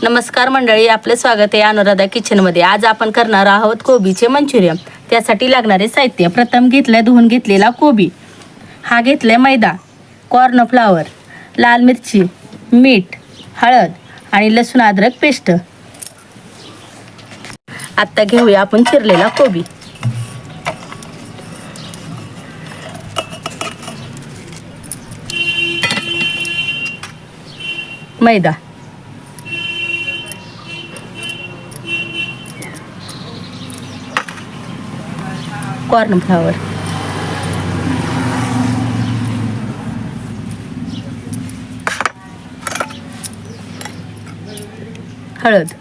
नमस्कार मंडळी, आपले स्वागत आहे अनुराधा किचनमध्ये। आज आपण करणार आहोत कोबीचे मंचुरियन। त्यासाठी लागणारे साहित्य, प्रथम घेतले धुवून घेतलेला कोबी, हा घेतले मैदा, कॉर्न फ्लावर, लाल मिरची, मीठ, हळद आणि लसूण अद्रक पेस्ट। आता घेऊया आपण चिरलेला कोबी। मैदा, कॉर्न फ्लावर, हळद,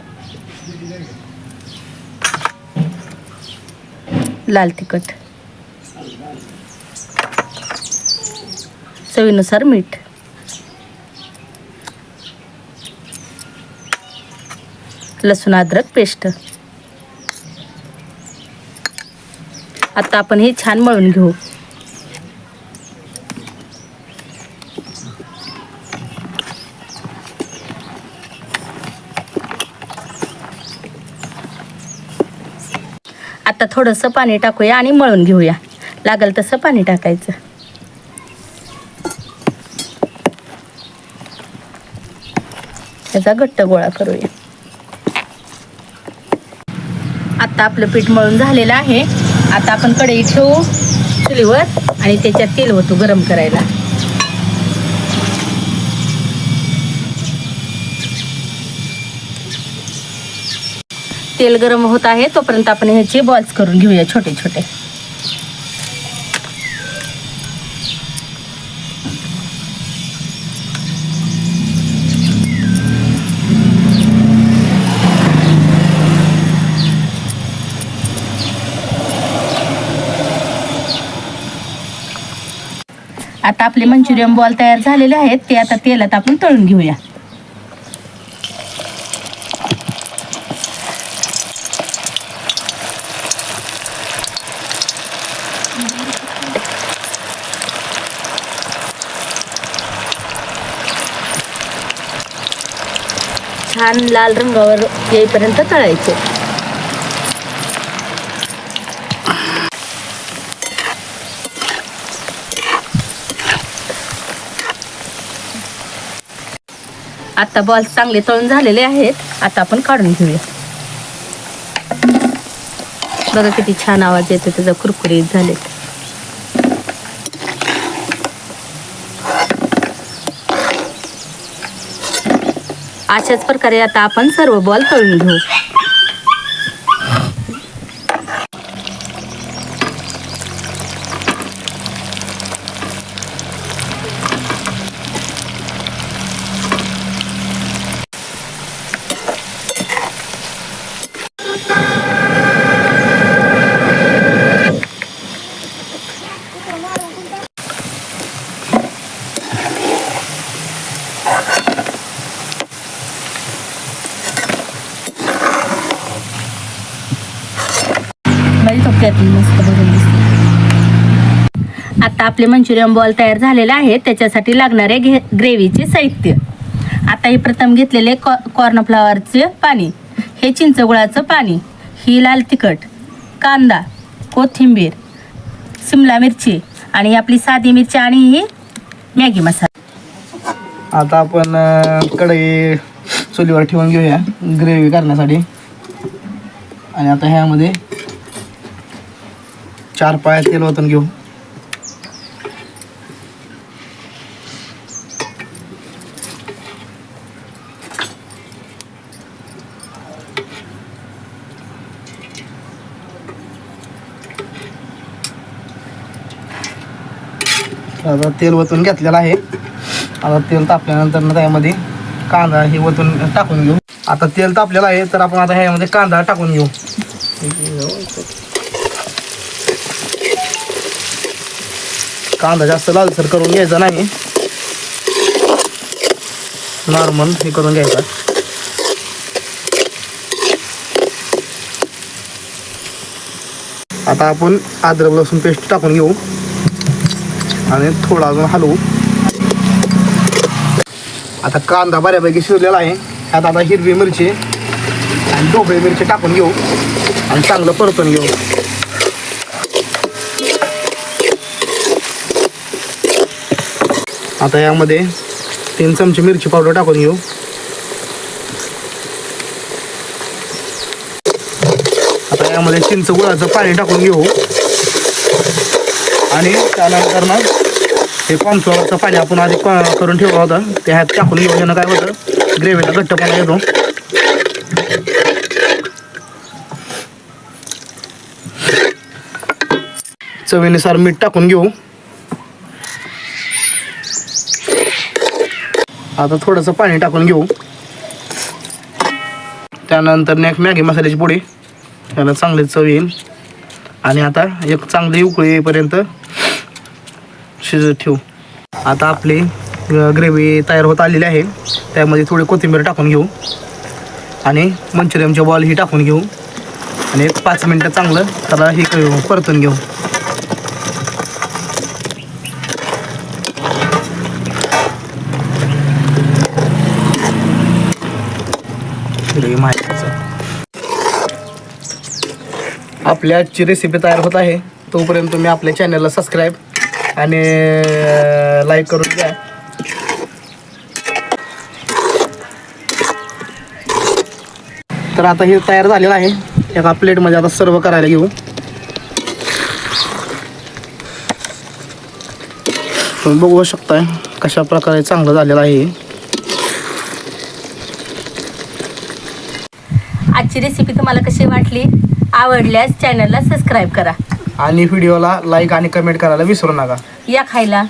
लाल तिखट, चवीनुसार मीठ, लसूण अद्रक पेस्ट। आता आपण हे छान मळून घेऊ। आता थोडंसं पाणी टाकूया आणि मळून घेऊया। लागेल तसं पाणी टाकायचं। त्याचा घट्ट गोळा करूया। आता आपलं पीठ मळून झालेलं आहे। आता आपण कढई ठेवू चुलीवर आणि त्याच्यात तेल ओतू गरम करायला। तेल गरम होत आहे तोपर्यंत आपण ह्याचे बॉल्स करून घेऊया छोटे छोटे। आता आपले मंचुरियन बॉल तयार झालेले आहेत, ते आता तेलात आपण तळून घेऊया। छान लाल रंगावर येईपर्यंत तळायचे। आता बॉल्स चांगले तळून झालेले आहेत। आता आपण काढून घेऊया। बघा किती छान आवाज येतो त्याचा, कुरकुरीत झाले। अशाच प्रकारे आता आपण सर्व बॉल तळून घेऊ। मस्त बघून दिसते। आता आपले मंचुरियन बॉल तयार झालेले आहेत। त्याच्यासाठी लागणारे ग्रेव्हीचे साहित्य, आता हे प्रथम घेतलेले कॉर्न फ्लावरचे पाणी, हे चिंचगुळाचं पाणी, ही लाल तिखट, कांदा, कोथिंबीर, शिमला मिरची आणि आपली साधी मिरची आणि ही मॅगी मसाला। आता आपण कढई चुलीवर ठेवून घेऊया ग्रेव्ही करण्यासाठी। आणि आता ह्यामध्ये 4 पाय तेल ओतून घेऊ। आता तेल ओतून घेतलेलं आहे। आता तेल तापल्यानंतर त्यामध्ये कांदा हे ओतून टाकून घेऊ। आता तेल तापलेलं आहे तर आपण आता ह्यामध्ये कांदा टाकून घेऊ। कांदा जास्त लालसर करून घ्यायचा नाही, नॉर्मल हे करून घ्यायचा। आता आपण अद्रक लसूण पेस्ट टाकून घेऊ आणि थोडा अजून हलवू। आता कांदा बऱ्यापैकी शिजलेला आहे। ह्यात आता हिरवी मिरची आणि ढोबळी मिरची टाकून घेऊ आणि चांगलं परतून घेऊ. आता यामध्ये 3 चमचे मिरची पावडर टाकून घेऊ. आता यामध्ये चिंच गुळाचं पाणी टाकून घेऊ आणि त्यानंतर ना हे कॉर्नफ्लॉवरचं पाणी आपण आधी करून ठेवलं होतं ते ह्यात टाकून घेऊ. यानं काय होतं ग्रेव्हीला घट्टपणा येतो. चवीनुसार मीठ टाकून घेऊ. आता थोडंसं पाणी टाकून घेऊ. त्यानंतर एक मॅगी मसाल्याची पुडी त्याला चांगली चव येईल. आणि आता एक चांगली उकळी येईपर्यंत शिजत ठेवू. आता आपली ग्रेव्ही तयार होत आलेली आहे. त्यामध्ये थोडी कोथिंबीर टाकून घेऊ आणि मंचुरियनचे बॉल ही टाकून घेऊ आणि एक 5 मिनटं चांगलं त्याला हे परतून घेऊ. आपली आजची रेसिपी तयार होत आहे. तोपर्यंत तुम्ही आपल्या चॅनलला सबस्क्राईब आणि लाईक करून द्या. तर आता हे तयार झालेलं आहे. एका प्लेटमध्ये आता सर्व करायला घेऊ. तुम्ही बघू शकताय कशा प्रकारे चांगलं झालेलं आहे. आजची रेसिपी तुम्हाला कशी वाटली? आवडल्यास चॅनलला सबस्क्राईब करा आणि व्हिडिओला लाईक आणि कमेंट करायला विसरू नका. या खायला.